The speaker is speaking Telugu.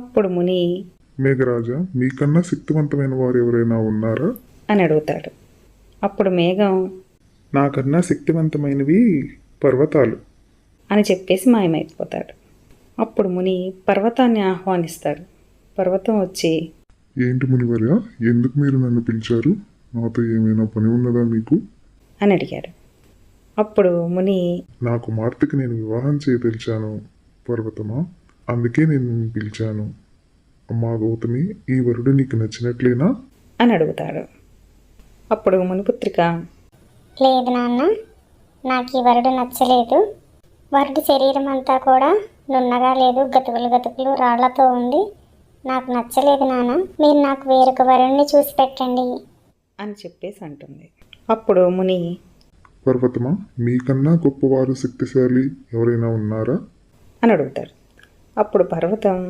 అప్పుడు ముని మేఘరాజా, మీకన్నా శక్తివంతమైన వారు ఎవరైనా ఉన్నారా అని అడుగుతాడు. అప్పుడు మేఘం నాకన్నా శక్తివంతమైనవి పర్వతాలు అని చెప్పేసి మాయమైపోతాడు. అప్పుడు ముని పర్వతాన్ని ఆహ్వానిస్తాడు. పర్వతం వచ్చి ఏంటి మునివర్య, ఎందుకు మీరు నన్ను పిలిచారు? నాతో ఏమైనా పని ఉన్నదా మీకు అని అడిగాడు. అప్పుడు ముని నా కుమార్తెకి నేను వివాహం చేయదలిచాను పర్వతమా, అందుకే నేను నిన్ను పిలిచాను. అమ్మా గౌతమి, ఈ వరుడు నీకు నచ్చినట్లేనా అని అడుగుతాడు. అప్పుడు మునిపుత్రిక లేదు నాన్న, నాకు ఈ వరుడు నచ్చలేదు. వరుడి శరీరం అంతా కూడా నున్నగా లేదు, గతుకులు గతుకులు రాళ్లతో ఉంది. నాకు నచ్చలేదు నాన్న, మీరు నాకు వేరొక వరుణ్ణి చూసి పెట్టండి అని చెప్పేసి అంటుంది. అప్పుడు ముని పర్వతమా, మీకన్నా గొప్పవారు శక్తిశాలి ఎవరైనా ఉన్నారా అని అడుగుతాడు. అప్పుడు పర్వతం